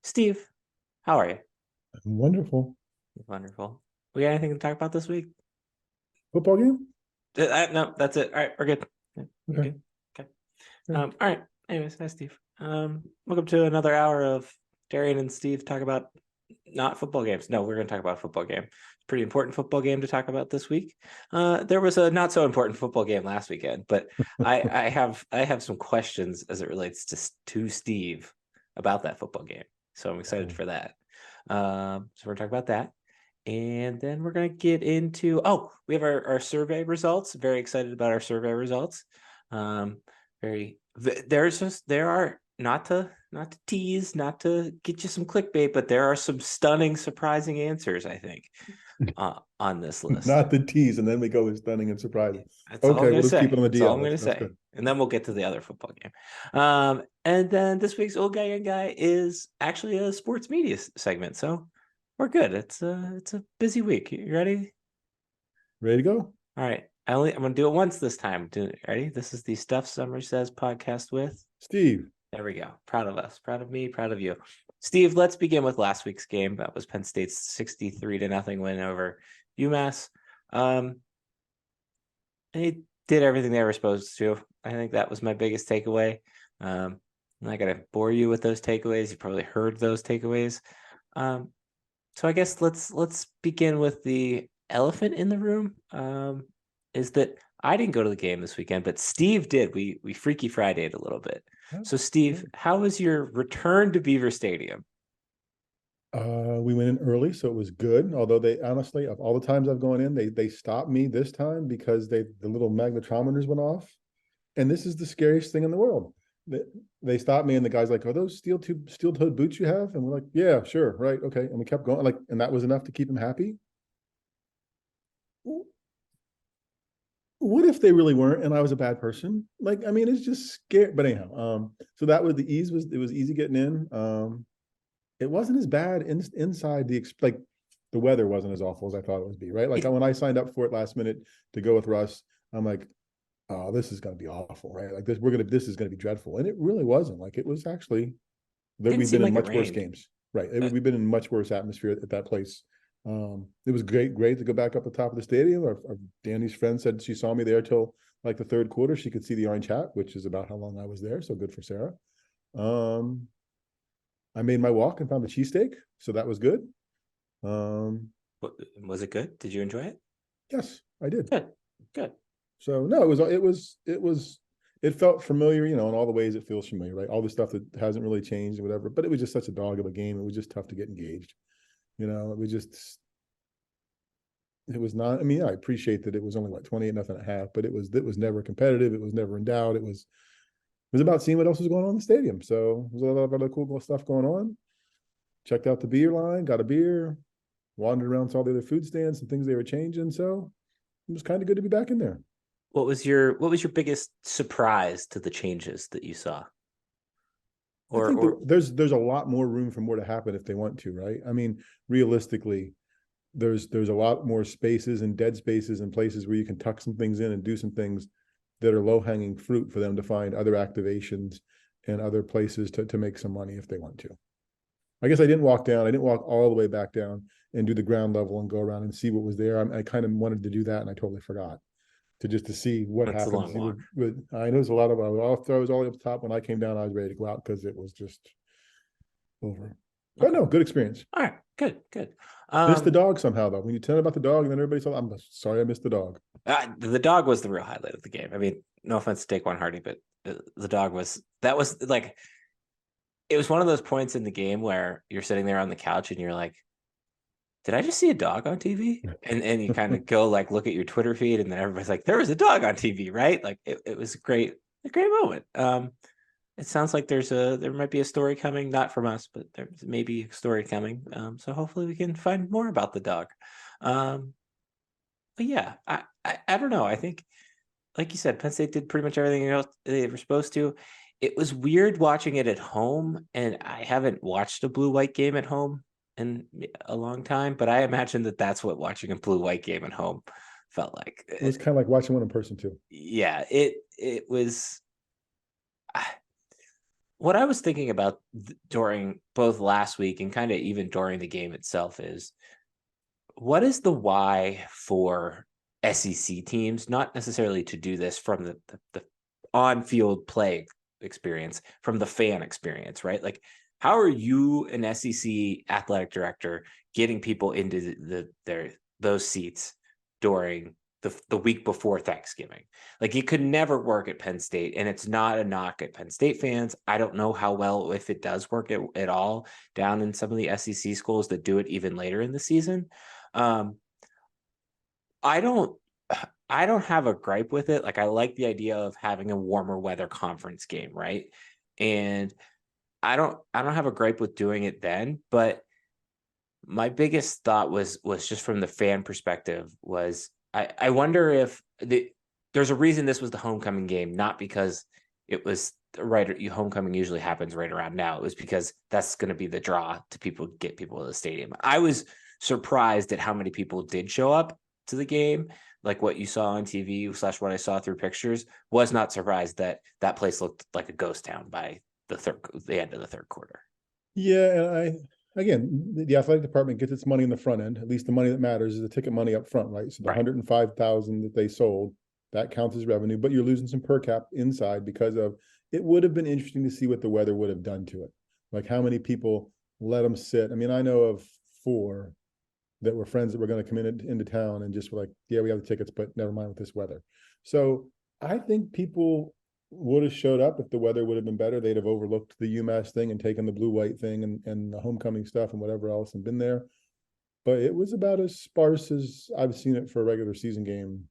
Steve, how are you? Wonderful. Wonderful. We got anything to talk about this week? Football game? No, that's it. All right, we're good. Yeah, we're Okay. good. Okay. Yeah. All right. Anyways, hi Steve. Welcome to another hour of Darian and Steve talk about not football games. No, we're going to talk about a football game. Pretty important football game to talk about this week. There was a not so important football game last weekend, but I have some questions as it relates to Steve about that football game. So I'm excited Oh, for that. So we're gonna talk about that. And then we're gonna get into we have our survey results. Very excited about our survey results. Um, there are not to tease, not to get you some clickbait, but there are some stunning, surprising answers, I think, on this list. not the tease, and then we go with stunning and surprising. That's all I'm Okay, gonna we'll just keep it say. on the That's all DL. I'm gonna That's say. good. And then we'll get to the other football game. And then this week's old guy young guy is actually a sports media segment. So we're good. It's a busy week. You ready? Ready to go? All right. I'm gonna do it once this time. Ready? This is the Stuff Summer Says podcast with. Steve. There we go. Proud of us. Proud of me. Proud of you. Steve, let's begin with last week's game. That was Penn State's 63-0 win over UMass. They did everything they were supposed to. I think that was my biggest takeaway. I'm not gonna bore you with those takeaways. You probably heard those takeaways. So I guess let's begin with the elephant in the room. Is that I didn't go to the game this weekend, but Steve did. We Freaky Friday'd a little bit. So Steve, how was your return to Beaver Stadium? We went in early, so it was good. Although they honestly, of all the times I've gone in, they stopped me this time because the little magnetometers went off. And this is the scariest thing in the world. They, they stopped me, and the guy's like, "Are those steel-toed boots you have?" And we're like, "Yeah, sure, right, okay." And we kept going, like, and that was enough to keep him happy. What if they really weren't and I was a bad person? Like, I mean, it's just scary. But anyhow, so that was the ease was it was easy getting in. It wasn't as bad inside like the weather wasn't as awful as I thought it would be, right? Like It when I signed up for it last minute to go with Russ, I'm like, oh, this is gonna be awful, right? Like this is gonna be dreadful. And it really wasn't. Like it was actually that didn't we've seem been in like it much worse rained. games. Right. Uh, We've been in much worse atmosphere at that place. It was great to go back up the top of the stadium. Danny's friend said she saw me there till like the third quarter. She could see the orange hat, which is about how long I was there. So good for Sarah. Um, I made my walk and found a cheesesteak, so that was good. Um, was it good? Did you enjoy it? yes, I did. Good. Good. So no, it felt familiar, in all the ways it feels familiar, right? All the stuff that hasn't really changed or whatever, but it was just such a dog of a game. It was just tough to get engaged. It was not, I mean, I appreciate that it was only 28-0 at half, but it was never competitive. It was never in doubt. It was about seeing what else was going on in the stadium. So there's a lot of other cool stuff going on. Checked out the beer line, got a beer, wandered around, saw the other food stands and things they were changing. So it was kind of good to be back in there. What was your biggest surprise to the changes that you saw? I Or think or there's a lot more room for more to happen if they want to, right? I mean, realistically, there's a lot more spaces and dead spaces and places where you can tuck some things in and do some things that are low hanging fruit for them to find other activations and other places to make some money if they want to. I guess I didn't walk down. I didn't walk all the way back down and do the ground level and go around and see what was there. I kind of wanted to do that and I totally forgot to see what that's a happened. long See walk. I know there's a lot of I was all the way up the top. When I came down, I was ready to go out because it was just over. But Okay. no, good experience. All right. Good. Good. Missed the dog somehow though. When you tell about the dog, and then everybody said, "I'm sorry, I missed the dog." The dog was the real highlight of the game. I mean, no offense to Daquan Hardy, but the dog was like it was one of those points in the game where you're sitting there on the couch and you're like, did I just see a dog on TV? And you kind of go like look at your Twitter feed, and then everybody's like, there was a dog on TV, right? Like it was a great moment. It sounds like there might be a story coming, not from us, but there's maybe a story coming. So hopefully we can find more about the dog. Um, but yeah, I don't know. I think, like you said, Penn State did pretty much everything else they were supposed to. It was weird watching it at home, and I haven't watched a blue-white game at home in a long time, but I imagine that that's what watching a blue-white game at home felt like. It was kind of like watching one in person too. Yeah, it was. what I was thinking about during both last week and kind of even during the game itself is, what is the why for SEC teams, not necessarily to do this from the on-field play experience, from the fan experience, right? Like, how are you, an SEC athletic director, getting people into those seats during the week before Thanksgiving? Like, it could never work at Penn State, and it's not a knock at Penn State fans. I don't know how well, if it does work at all down in some of the SEC schools that do it even later in the season. Um, I don't I don't have a gripe with it. Like, I like the idea of having a warmer weather conference game, right? And I don't have a gripe with doing it then, but my biggest thought was just from the fan perspective was, I wonder if there's a reason this was the homecoming game, not because it was right. Homecoming usually happens right around now. It was because that's going to be the draw to get people to the stadium. I was surprised at how many people did show up to the game. Like, what you saw on TV / what I saw through pictures, was not surprised that that place looked like a ghost town by the end of the third quarter. Yeah, and again, the athletic department gets its money in the front end. At least the money that matters is the ticket money up front, right? So the Right. 105,000 that they sold, that counts as revenue, but you're losing some per cap inside because of it. Would have been interesting to see what the weather would have done to it. Like, how many people let them sit. I mean, I know of 4 that were friends that were going to come into town and just were like, yeah, we have the tickets, but never mind with this weather. So I think people would have showed up if the weather would have been better. They'd have overlooked the UMass thing and taken the blue-white thing and the homecoming stuff and whatever else and been there. But it was about as sparse as I've seen it for a regular season game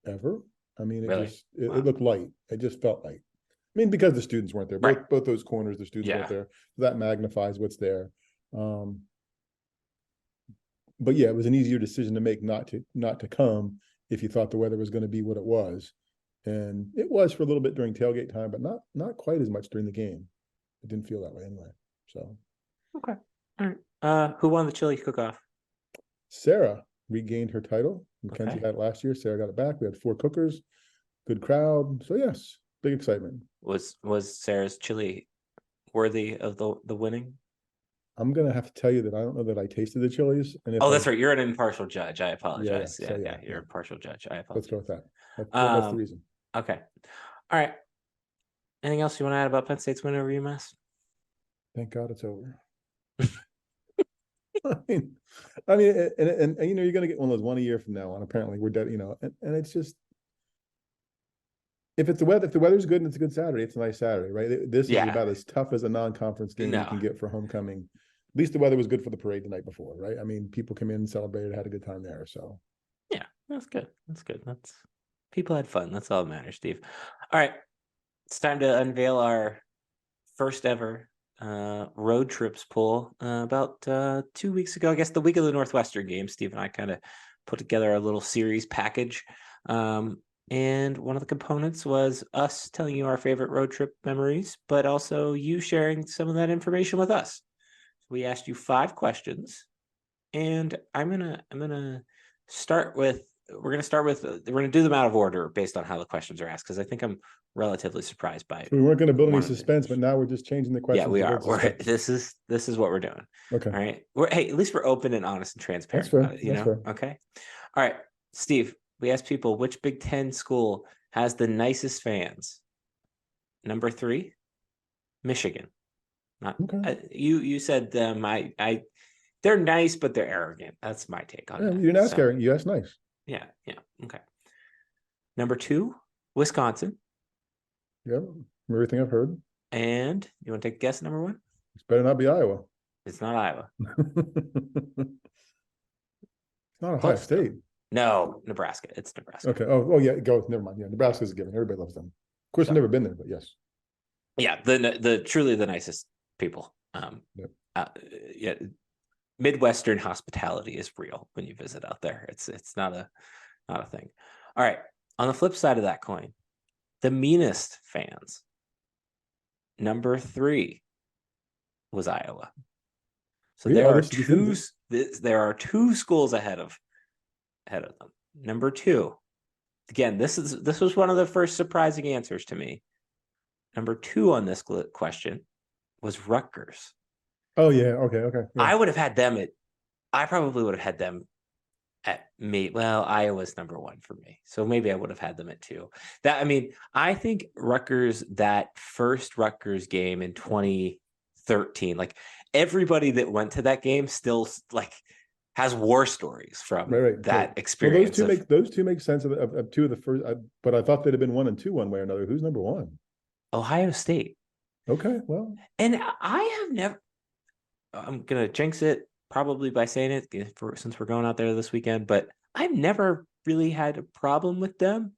ever. I mean, Really? Wow. it looked light. It just felt light. I mean, because the students weren't there. Right. Both those corners, the students weren't there. So that magnifies what's there. But yeah, it was an easier decision to make not to come if you thought the weather was going to be what it was. And it was for a little bit during tailgate time, but not quite as much during the game. It didn't feel that way anyway. So Okay. All right. Who won the chili cook-off? Sarah regained her title. Mackenzie Okay. had it last year. Sarah got it back. We had 4 cookers, good crowd. So yes, big excitement. Was Sarah's chili worthy of the winning? I'm gonna have to tell you that I don't know that I tasted the chilies. And if Oh, that's right. You're an impartial judge. I yeah, apologize. So Yeah. You're an impartial judge. I let's apologize. go with that. That's the reason. Okay. All right. Anything else you want to add about Penn State's win over UMass? Thank God it's over. I mean, and you know, you're going to get one of those 1 a year from now on. Apparently, we're dead. You know, and it's just, if the weather's good and it's a good Saturday, it's a nice Saturday, right? This is about as tough as a non-conference game you can get for homecoming. At least the weather was good for the parade the night before, right? I mean, people came in and celebrated, had a good time there. So yeah, that's good. People had fun. That's all that matters, Steve. All right, it's time to unveil our first ever road trips poll. About 2 weeks ago, I guess the week of the Northwestern game, Steve and I kind of put together a little series package. And one of the components was us telling you our favorite road trip memories, but also you sharing some of that information with us. We asked you 5 questions, and we're gonna start with we're gonna do them out of order based on how the questions are asked, because I think I'm relatively surprised by it. So we weren't going to build any suspense, but now we're just changing the questions. Yeah, we are. This is what we're doing. Okay. All right. Hey, at least we're open and honest and transparent. That's fair. That's fair. Okay. All right, Steve. We asked people which Big Ten school has the nicest fans. Number 3, Michigan. Not okay. You said them. They're nice, but they're arrogant. That's my take on that. You didn't ask arrogant. You asked nice. Yeah. Okay. Number 2, Wisconsin. Yep. Everything I've heard. And you want to take a guess? Number 1? It's better not be Iowa. It's not Iowa. It's not Ohio State. No, Nebraska. It's Nebraska. Okay. Oh yeah. Go. Never mind. Yeah, Nebraska's a given. Everybody loves them. Of course, I've never been there, but yes. Yeah, the truly the nicest people. Yeah, Midwestern hospitality is real when you visit out there. It's not a thing. All right. On the flip side of that coin, the meanest fans. Number 3 was Iowa. So there are 2 schools ahead of them. Number 2. Again, this was one of the first surprising answers to me. Number 2 on this question was Rutgers. Oh yeah. Okay. Yeah. I probably would have had them at me. Well, Iowa's number 1 for me. So maybe I would have had them at 2. I think Rutgers, that first Rutgers game in 2013, like everybody that went to that game still like has war stories from that experience. Well, those two make sense of two of the first, but I thought they'd have been 1 and 2 one way or another. Who's number 1? Ohio State. Okay, well, and I'm gonna jinx it probably by saying it since we're going out there this weekend, but I've never really had a problem with them.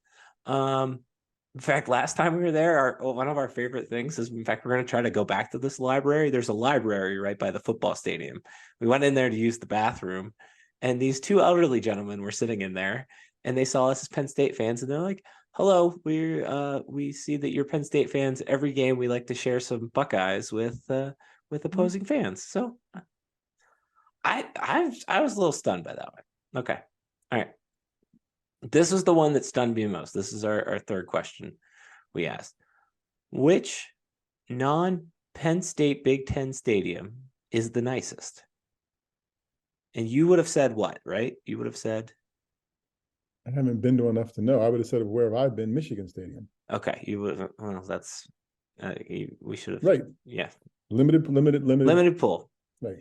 In fact, last time we were there, one of our favorite things is, in fact, we're going to try to go back to this library. There's a library right by the football stadium. We went in there to use the bathroom, and these 2 elderly gentlemen were sitting in there, and they saw us as Penn State fans, and they're like, "Hello, we see that you're Penn State fans. Every game, we like to share some Buckeyes with opposing fans." So, I was a little stunned by that one. Okay, all right. This is the one that stunned me most. This is our third question we asked. Which non-Penn State Big Ten stadium is the nicest? And you would have said what, right? You would have said... I haven't been to enough to know. I would have said, where have I been? Michigan Stadium. Okay. You would have... Well, that's... we should have... Right. Yeah. Limited pool. Right.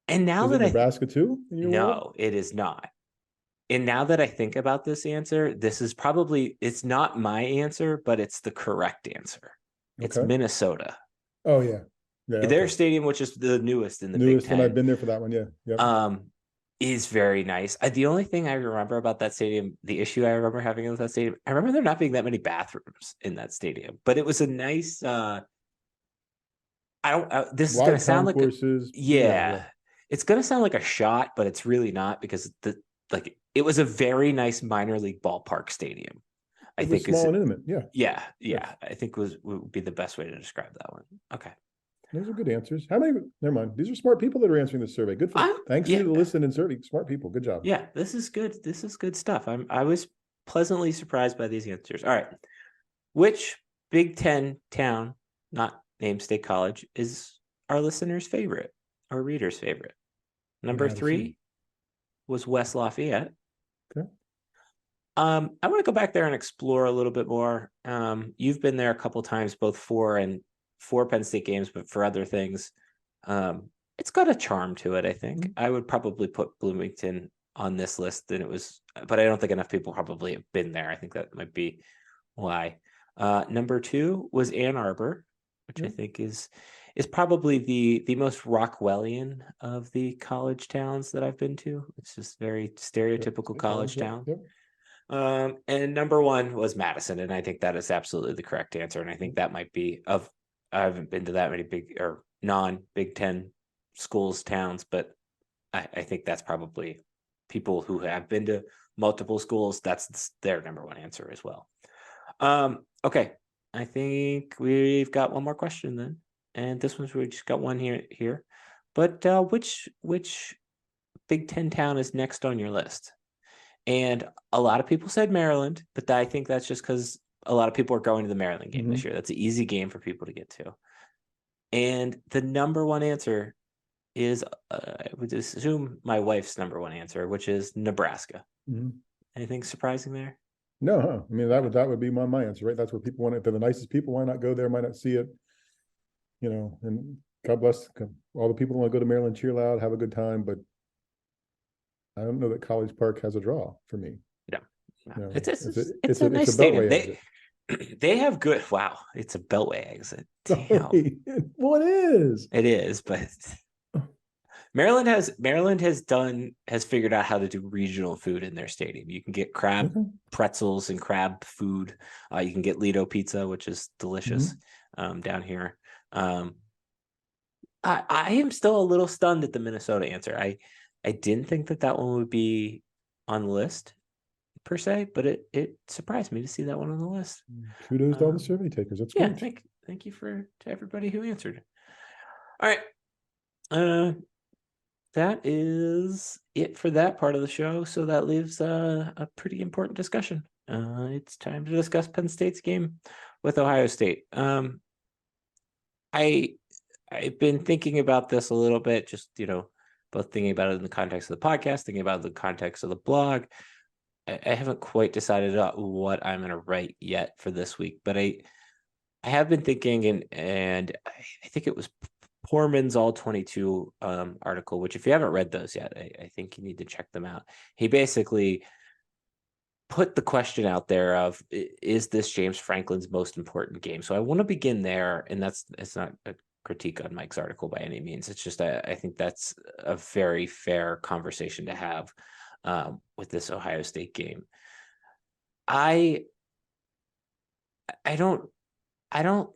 And now is that it Nebraska too? No, it is not. And now that I think about this answer, this is probably, it's not my answer, but it's the correct answer. It's Minnesota. Oh yeah. Their stadium, which is the newest in the Big Ten. And I've been there for that one. Yeah. Yep. Is very nice. The only thing I remember about that stadium, the issue I remember having with that stadium, I remember there not being that many bathrooms in that stadium, but it was a nice, this is going to sound like, it's going to sound like a shot, but it's really not, because it was a very nice minor league ballpark stadium. I think small and intimate. Yeah. I think would be the best way to describe that one. Okay. Those are good answers. How many? Never mind. These are smart people that are answering this survey. Good for thanks to the listen and survey. Smart people. Good job. Yeah, this is good. This is good stuff. I was pleasantly surprised by these answers. All right. Which Big Ten town, not named State College, is our listener's favorite, our reader's favorite? Number 3 was West Lafayette. Okay. I want to go back there and explore a little bit more. You've been there a couple times, both for Penn State games, but for other things. It's got a charm to it, I think. Mm-hmm. I would probably put Bloomington on this list, but I don't think enough people probably have been there. I think that might be why. Number 2 was Ann Arbor, which I think is probably the most Rockwellian of the college towns that I've been to. It's just very stereotypical college town. And number 1 was Madison, and I think that is absolutely the correct answer. And I think that might be I haven't been to that many big or non-Big Ten schools, towns, but I think that's probably people who have been to multiple schools. That's their number 1 answer as well. Okay. I think we've got one more question then. And this one's, we just got one here. But which Big Ten town is next on your list? And a lot of people said Maryland, but I think that's just because a lot of people are going to the Maryland game this year. That's an easy game for people to get to. And the number 1 answer is, I would assume, my wife's number 1 answer, which is Nebraska. Mm-hmm. Anything surprising there? No, huh? I mean, that would be my answer, right? That's where people want it. They're the nicest people. Why not go there? Might not see it, and God bless all the people who want to go to Maryland, cheer loud, have a good time. But I don't know that College Park has a draw for me. No. It's a nice stadium. They have good. Wow, it's a beltway exit. Damn. Well, it is, but Maryland has figured out how to do regional food in their stadium. You can get crab pretzels and crab food. You can get Lido pizza, which is delicious down here. I am still a little stunned at the Minnesota answer. I didn't think that one would be on the list per se, but it surprised me to see that one on the list. Kudos to all the survey takers. That's great. Thank you to everybody who answered. All right. That is it for that part of the show. So that leaves a pretty important discussion. It's time to discuss Penn State's game with Ohio State. I I've been thinking about this a little bit, just both thinking about it in the context of the podcast, thinking about the context of the blog. I haven't quite decided on what I'm going to write yet for this week, but I have been thinking, and I think it was Poorman's All 22 article, which if you haven't read those yet, I think you need to check them out. He basically put the question out there of, is this James Franklin's most important game? So I want to begin there, and it's not a critique on Mike's article by any means. It's just I think that's a very fair conversation to have with this Ohio State game. I don't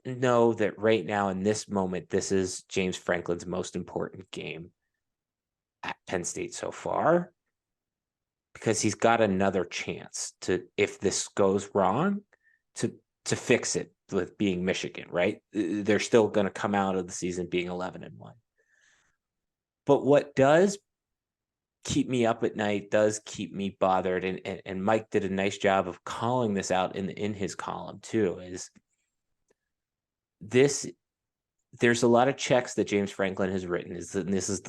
know that right now in this moment this is James Franklin's most important game at Penn State so far, because he's got another chance to, if this goes wrong, to fix it with being Michigan, right? They're still going to come out of the season being 11-1. But what does keep me up at night, does keep me bothered, and Mike did a nice job of calling this out in his column too, is this. There's a lot of checks that James Franklin has written.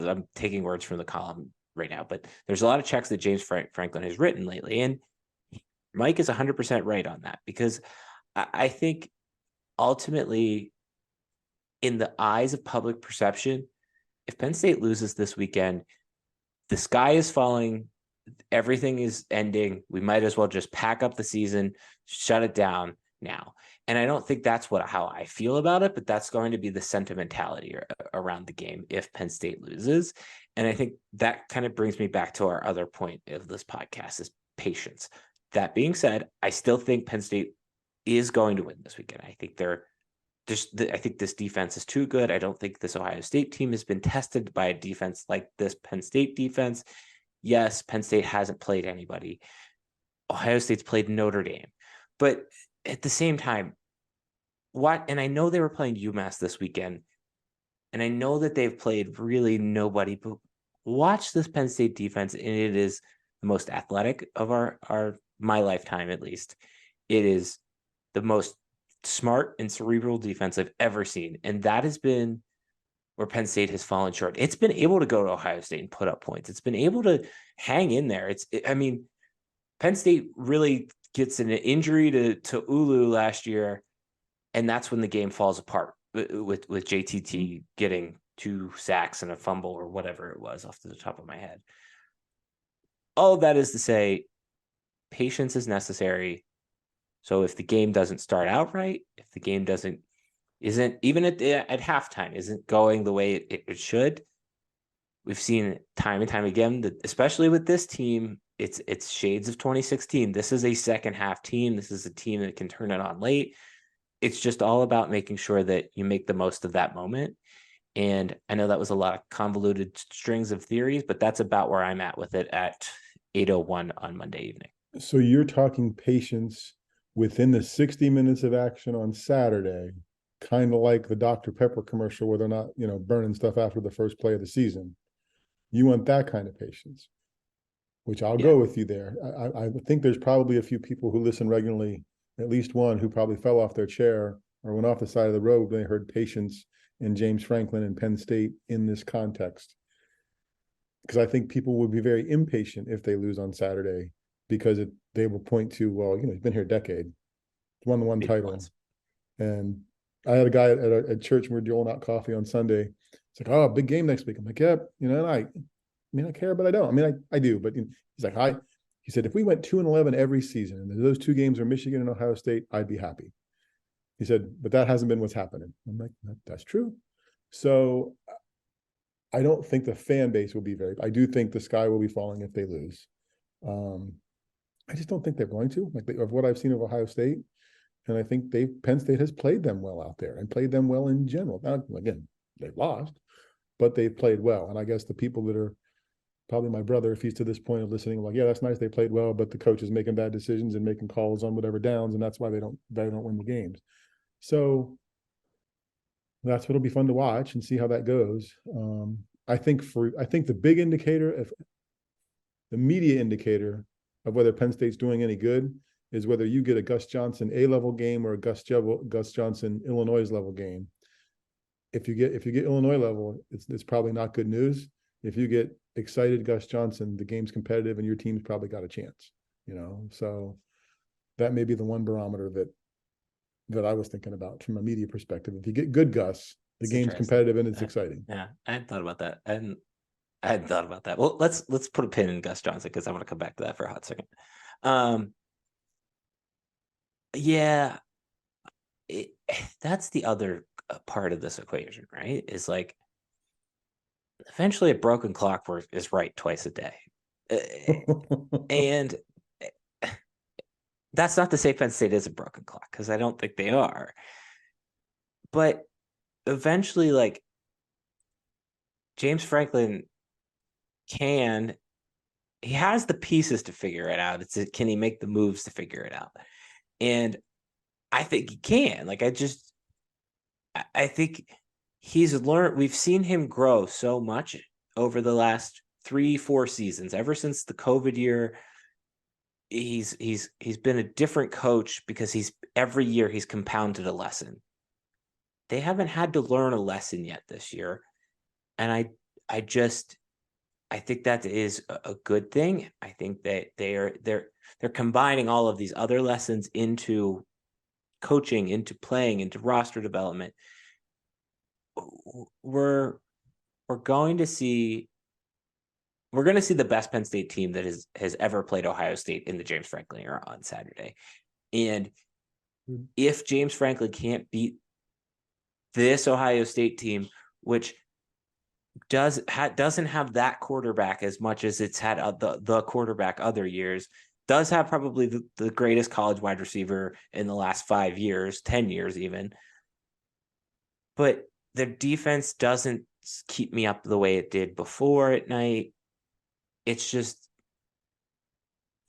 I'm taking words from the column right now, but there's a lot of checks that James Franklin has written lately, and Mike is 100% right on that, because I think ultimately, in the eyes of public perception, if Penn State loses this weekend, the sky is falling, everything is ending. We might as well just pack up the season, shut it down now. And I don't think that's how I feel about it, but that's going to be the sentimentality around the game if Penn State loses. And I think that kind of brings me back to our other point of this podcast, is patience. That being said, I still think Penn State is going to win this weekend. I think I think this defense is too good. I don't think this Ohio State team has been tested by a defense like this Penn State defense. Yes, Penn State hasn't played anybody. Ohio State's played Notre Dame. But at the same time, and I know they were playing UMass this weekend, and I know that they've played really nobody, but watch this Penn State defense, and it is the most athletic of my lifetime, at least. It is the most smart and cerebral defense I've ever seen. And that has been where Penn State has fallen short. It's been able to go to Ohio State and put up points. It's been able to hang in there. Penn State really gets an injury to Ulu last year, and that's when the game falls apart with JTT getting 2 sacks and a fumble or whatever it was off the top of my head. All of that is to say, patience is necessary. So if the game doesn't start out right, if the game isn't even at halftime, isn't going the way it should, we've seen time and time again that, especially with this team, it's shades of 2016. This is a second half team. This is a team that can turn it on late. It's just all about making sure that you make the most of that moment. And I know that was a lot of convoluted strings of theories, but that's about where I'm at with it at 8:01 on Monday evening. So you're talking patience within the 60 minutes of action on Saturday, kind of like the Dr. Pepper commercial where they're not, burning stuff after the first play of the season. You want that kind of patience, which I'll go with you there. I think there's probably a few people who listen regularly, at least one who probably fell off their chair or went off the side of the road when they heard patience in James Franklin and Penn State in this context. Because I think people would be very impatient if they lose on Saturday, because they will point to, well, he's been here a decade, won the one title. And I had a guy at church, and we were doling out coffee on Sunday. It's like, oh, big game next week. I'm like, yep. And I care, but I don't. I do. But he's like, he said, if we went 2-11 every season, and those 2 games are Michigan and Ohio State, I'd be happy. He said, but that hasn't been what's happening. I'm like, that's true. So I don't think the fan base will be I do think the sky will be falling if they lose. I just don't think they're going to, of what I've seen of Ohio State. And I think Penn State has played them well out there and played them well in general. Now, again, they've lost, but they've played well. And I guess the people that are probably my brother, if he's to this point of listening, like, yeah, that's nice, they played well, but the coach is making bad decisions and making calls on whatever downs, and that's why they don't win the games. So that's what'll be fun to watch and see how that goes. I think the big indicator, the media indicator of whether Penn State's doing any good, is whether you get a Gus Johnson A-level game or a Gus Johnson Illinois level game. If you get Illinois level, it's probably not good news. If you get excited Gus Johnson, the game's competitive and your team's probably got a chance, you know. So that may be the one barometer that I was thinking about from a media perspective. If you get good Gus, the game's competitive and it's exciting. Yeah, I hadn't thought about that. I hadn't thought about that. Well, let's put a pin in Gus Johnson because I want to come back to that for a hot second. Yeah, that's the other part of this equation, right? Is like eventually a broken clock is right twice a day. And that's not to say Penn State is a broken clock, because I don't think they are. But eventually, like, James Franklin he has the pieces to figure it out. Can he make the moves to figure it out? And I think he can. Like, I think he's learned. We've seen him grow so much over the last 3-4 seasons. Ever since the COVID year, he's been a different coach because every year he's compounded a lesson. They haven't had to learn a lesson yet this year, and I think that is a good thing. I think that they're combining all of these other lessons into coaching, into playing, into roster development. We're going to see the best Penn State team that has ever played Ohio State in the James Franklin era on Saturday. And if James Franklin can't beat this Ohio State team, which doesn't have that quarterback as much as it's had the quarterback other years, does have probably the greatest college wide receiver in the last 5 years, 10 years even. But the defense doesn't keep me up the way it did before at night. It's just,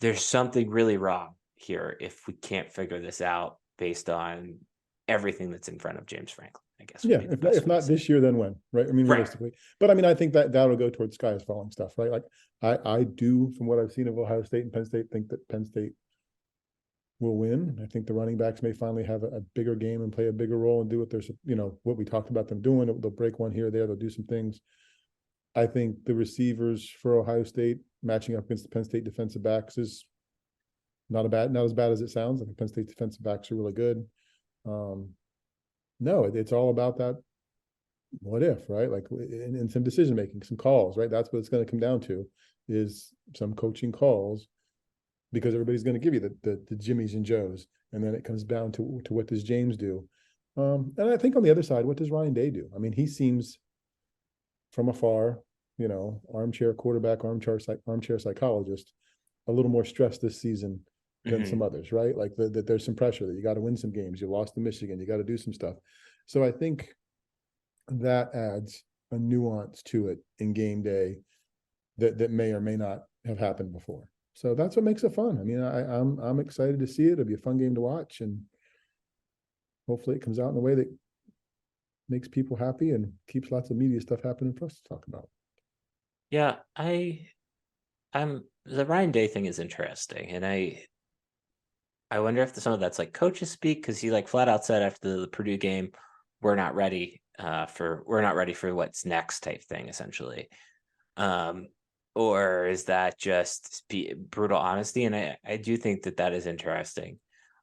there's something really wrong here if we can't figure this out based on everything that's in front of James Franklin, I guess. Yeah, if not this year, then when, right? I mean, realistically. Right. But I mean, I think that'll go towards sky is falling stuff, right? Like I do, from what I've seen of Ohio State and Penn State, think that Penn State will win. I think the running backs may finally have a bigger game and play a bigger role and do what what we talked about them doing. They'll break one here or there. They'll do some things. I think the receivers for Ohio State matching up against the Penn State defensive backs is not as bad as it sounds. I think Penn State defensive backs are really good. No, it's all about that what if, right? Like in some decision making, some calls, right? That's what it's going to come down to, is some coaching calls, because everybody's going to give you the Jimmies and Joes, and then it comes down to what does James do? And I think on the other side, what does Ryan Day do? I mean, he seems from afar, armchair quarterback, armchair psychologist, a little more stressed this season than some others, right? Like that there's some pressure that you got to win some games. You lost to Michigan, you got to do some stuff. So I think that adds a nuance to it in game day that may or may not have happened before. So that's what makes it fun. I mean, I'm excited to see it. It'll be a fun game to watch, and hopefully it comes out in a way that makes people happy and keeps lots of media stuff happening for us to talk about. Yeah, the Ryan Day thing is interesting, and I wonder if some of that's like coaches speak, because he like flat out said after the Purdue game, we're not ready for what's next type thing, essentially. Or is that just brutal honesty? And I do think that is interesting.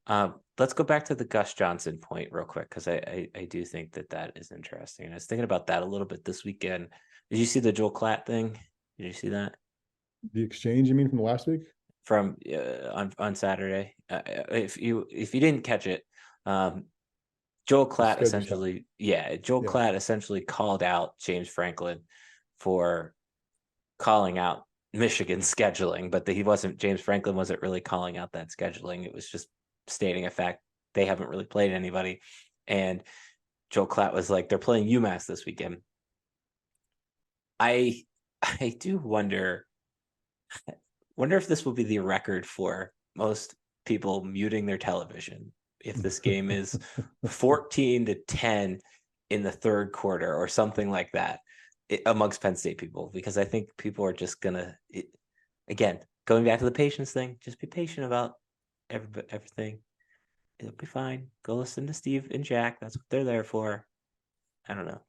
Let's go back to the Gus Johnson point real quick, because I do think that is interesting. And I was thinking about that a little bit this weekend. Did you see the Joel Klatt thing? Did you see that? The exchange, you mean, from last week? From on Saturday. If you didn't catch it, Joel Klatt essentially, Klatt essentially called out James Franklin for calling out Michigan's scheduling, but James Franklin wasn't really calling out that scheduling. It was just stating a fact. They haven't really played anybody. And Joel Klatt was like, they're playing UMass this weekend. I do wonder if this will be the record for most people muting their television if this game is 14-10 in the third quarter or something like that amongst Penn State people, because I think people are just gonna, again, going back to the patience thing, just be patient about everything. It'll be fine. Go listen to Steve and Jack. That's what they're there for. I don't know.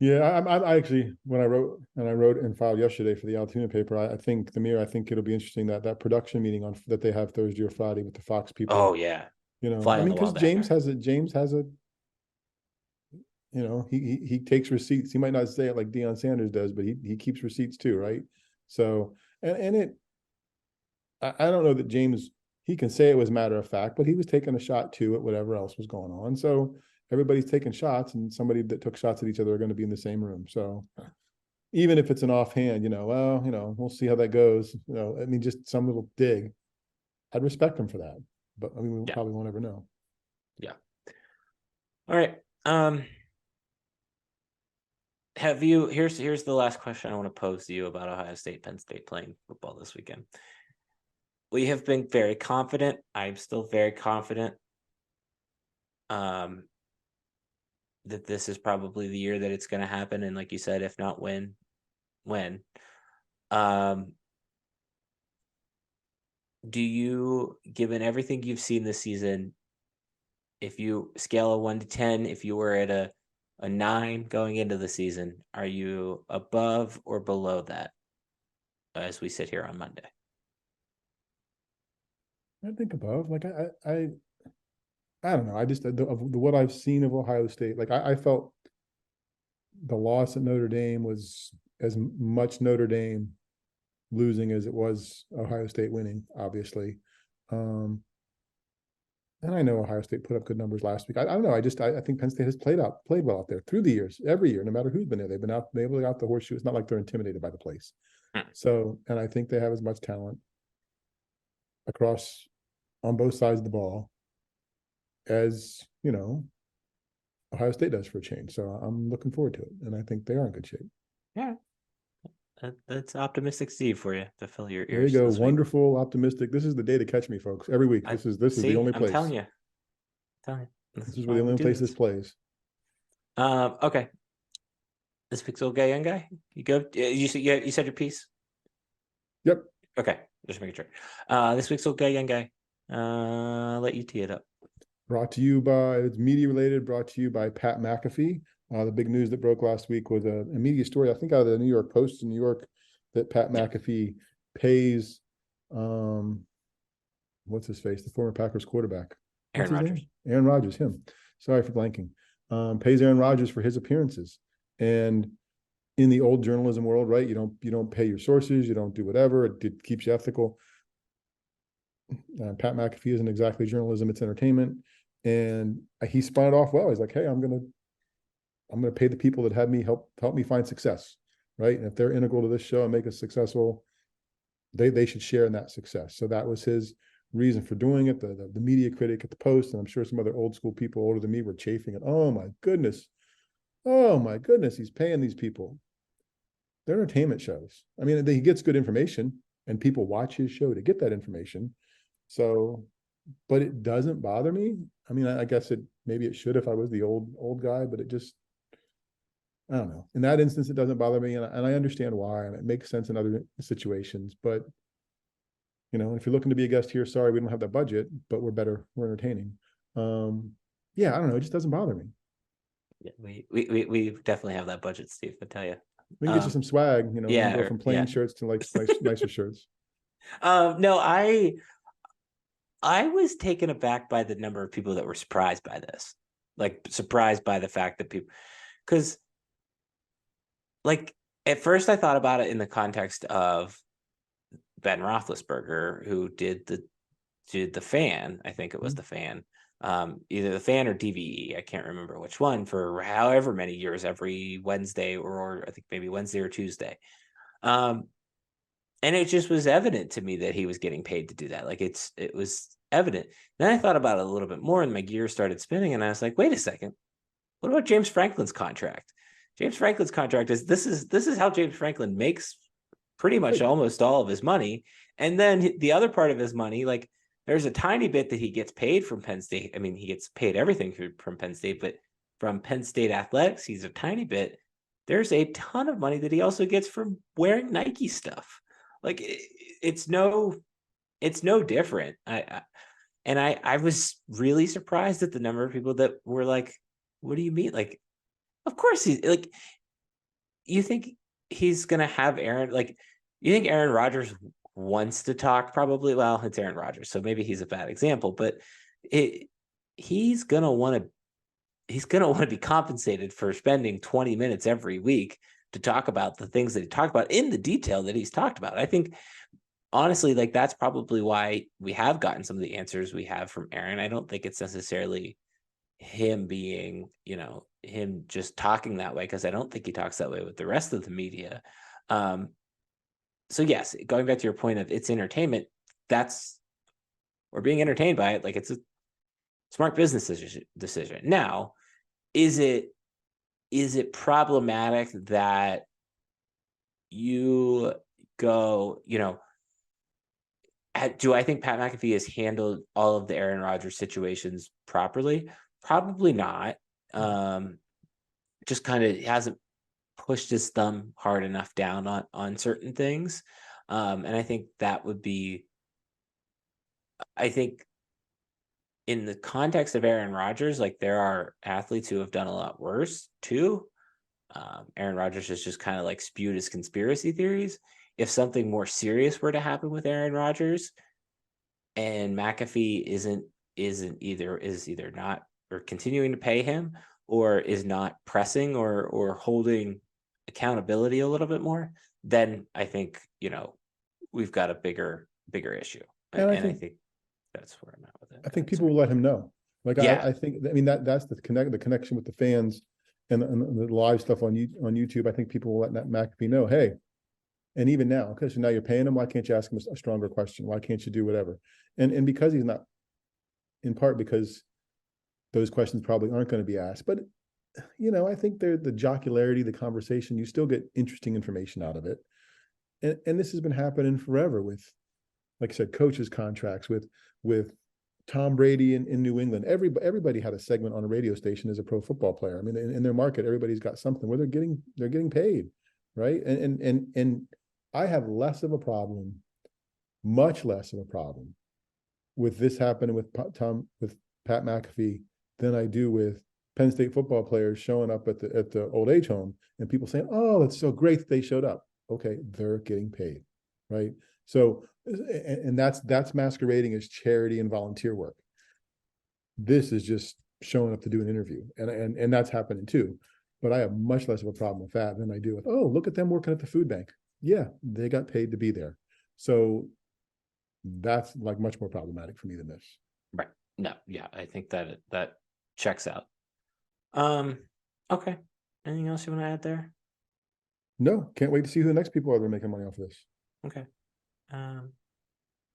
Yeah, I actually, when I wrote and filed yesterday for the Altoona paper, I think the Mirror, I think it'll be interesting that production meeting on that they have Thursday or Friday with the Fox people. Oh yeah, You know, fly I on mean, the wall because back there. James has a, you know, he takes receipts. He might not say it like Deion Sanders does, but he keeps receipts too, right? So, and it, I don't know that James, he can say it was matter of fact, but he was taking a shot too at whatever else was going on. So everybody's taking shots, and somebody that took shots at each other are going to be in the same room. So even if it's an offhand, you know, well, you know, we'll see how that goes. You know, I mean, just some little dig. I'd respect him for that, but I mean, we Yeah. probably won't ever know. Yeah. All right. Here's the last question I want to pose to you about Ohio State, Penn State playing football this weekend. We have been very confident. I'm still very confident that this is probably the year that it's going to happen. And like you said, if not when. Do you, given everything you've seen this season, if you scale a 1 to 10, if you were at a 9 going into the season, are you above or below that as we sit here on Monday? I think above, like I don't know. I just what I've seen of Ohio State, like I felt the loss at Notre Dame was as much Notre Dame losing as it was Ohio State winning, obviously. Um, and I know Ohio State put up good numbers last week. I don't know. I think Penn State has played well out there through the years, every year, no matter who's been there. They've been able to get out the horseshoe. It's not like they're intimidated by the place. So, and I think they have as much talent across on both sides of the ball as, you know, Ohio State does for a change. So I'm looking forward to it. And I think they are in good shape. Yeah. That's optimistic Steve for you to fill your There you ears go. this week. Wonderful, optimistic. This is the day to catch me, folks. Every week. This is the only I'm place. telling you. This is where the only place this plays. Okay. This pixel guy, young guy. You go. You said your piece. Yep. Okay, just making sure. This week's old guy, young guy. Let you tee it up. Brought to you by, it's media related, brought to you by Pat McAfee. The big news that broke last week was a media story, I think out of the New York Post in New York, that Pat McAfee pays, what's his face, the former Packers quarterback. Aaron Rodgers. Aaron Rodgers, him. Sorry for blanking. Pays Aaron Rodgers for his appearances. And in the old journalism world, right? You don't pay your sources, you don't do whatever. It keeps you ethical. Pat McAfee isn't exactly journalism; it's entertainment, and he spun it off well. He's like, "Hey, I'm gonna pay the people that had me help me find success, right? And if they're integral to this show and make us successful, they should share in that success." So that was his reason for doing it. The media critic at the Post, and I'm sure some other old school people older than me were chafing it. Oh my goodness, he's paying these people. They're entertainment shows. I mean, he gets good information, and people watch his show to get that information. So, but it doesn't bother me. I mean, I guess maybe it should if I was the old guy, but it just, I don't know. In that instance, it doesn't bother me, and I understand why, and it makes sense in other situations. But you know, if you're looking to be a guest here, sorry, we don't have that budget, but we're entertaining. Yeah, I don't know. It just doesn't bother me. Yeah, we definitely have that budget, Steve. I tell you. We can get you some swag. You know, we can go from plain shirts to like nicer shirts. No, I was taken aback by the number of people that were surprised by this, like surprised by the fact that people, because like at first I thought about it in the context of Ben Roethlisberger, who did the Fan. I think it was the Fan, either the Fan or DVE. I can't remember which one, for however many years, every Wednesday or I think maybe Wednesday or Tuesday. And it just was evident to me that he was getting paid to do that. Like it was evident. Then I thought about it a little bit more, and my gears started spinning, and I was like, wait a second. What about James Franklin's contract? James Franklin's contract this is how James Franklin makes pretty much almost all of his money. And then the other part of his money, like there's a tiny bit that he gets paid from Penn State. I mean, he gets paid everything from Penn State, but from Penn State athletics, he's a tiny bit. There's a ton of money that he also gets from wearing Nike stuff. Like it's no it's no different. I was really surprised at the number of people that were like, "What do you mean?" Like, of course he's like. You think he's gonna have Aaron? Like, you think Aaron Rodgers wants to talk? Probably. Well, it's Aaron Rodgers, so maybe he's a bad example. But it, he's gonna want to. He's gonna want to be compensated for spending 20 minutes every week to talk about the things that he talked about in the detail that he's talked about. I think honestly, like that's probably why we have gotten some of the answers we have from Aaron. I don't think it's necessarily him being, him just talking that way, because I don't think he talks that way with the rest of the media. So yes, going back to your point of it's entertainment, we're being entertained by it. Like it's a smart business decision. Now, is it problematic that you go, do I think Pat McAfee has handled all of the Aaron Rodgers situations properly? Probably not. Just kind of hasn't pushed his thumb hard enough down on certain things. And I think that would be, I think in the context of Aaron Rodgers, like there are athletes who have done a lot worse too. Aaron Rodgers has just kind of like spewed his conspiracy theories. If something more serious were to happen with Aaron Rodgers and McAfee is either not or continuing to pay him, or is not pressing or holding accountability a little bit more, then I think, we've got a bigger issue. And I think that's where I'm at with it. I think people will let him know. Like, yeah. I think, I mean, that's the connection with the fans and the live stuff on YouTube. I think people will let McAfee know, hey, and even now, okay, so now you're paying him, why can't you ask him a stronger question? Why can't you do whatever? And because he's not, in part because those questions probably aren't going to be asked, but I think the jocularity, the conversation, you still get interesting information out of it. And this has been happening forever with, like I said, coaches' contracts with Tom Brady in New England. Everybody had a segment on a radio station as a pro football player. I mean, in their market, everybody's got something where they're getting paid, right? And I have much less of a problem with this happening with Pat McAfee than I do with Penn State football players showing up at the old age home and people saying, "Oh, it's so great that they showed up." Okay, they're getting paid, right? So, and that's masquerading as charity and volunteer work. This is just showing up to do an interview, and that's happening too. But I have much less of a problem with that than I do with, oh, look at them working at the food bank. Yeah, they got paid to be there. So that's like much more problematic for me than this. Right. No, yeah, I think that checks out. Okay. Anything else you want to add there? No, can't wait to see who the next people are that are making money off of this. Okay.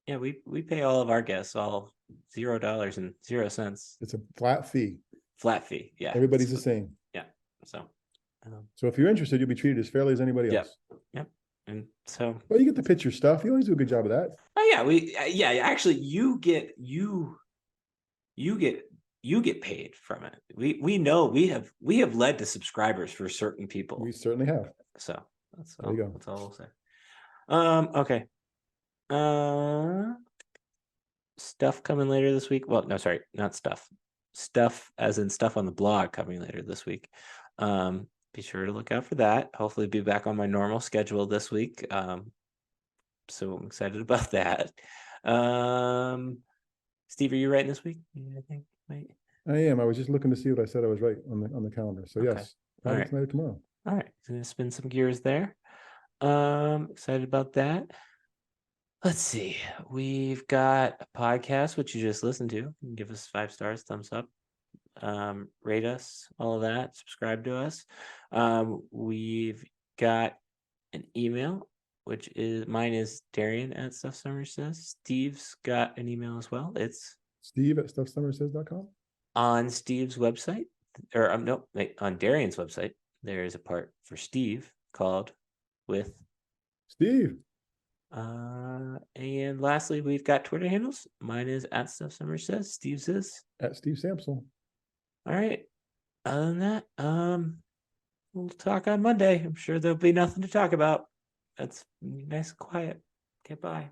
Yeah, we pay all of our guests all $0.00. It's a flat fee. Flat fee. Yeah. Everybody's the same. Yeah. So if you're interested, you'll be treated as fairly as anybody else. Yep. And so, well, you get to pitch your stuff. You always do a good job of that. Oh yeah, actually you get paid from it. We know we have led to subscribers for certain people. We certainly have. So that's there you go. That's all we'll say. Okay. Stuff coming later this week. Well, no, sorry, not stuff. Stuff as in stuff on the blog coming later this week. Be sure to look out for that. Hopefully be back on my normal schedule this week. So I'm excited about that. Steve, are you writing this week? I think right. I am. I was just looking to see what I said I was right on the calendar. So okay. Yes. All right. Tonight or tomorrow. All right. So gonna spin some gears there. Excited about that. Let's see. We've got a podcast which you just listened to. Give us 5 stars, thumbs up. Rate us, all of that. Subscribe to us. We've got an email, which is mine is Darian at Stuff Summer Says. Steve's got an email as well. It's Steve at stuffsummersays.com. On Steve's website, or no, on Darian's website, there is a part for Steve called With Steve. And lastly, we've got Twitter handles. Mine is at Stuff Summer Says. Steve's is at Steve Samsel. All right. Other than that, we'll talk on Monday. I'm sure there'll be nothing to talk about. That's nice and quiet. Okay, bye.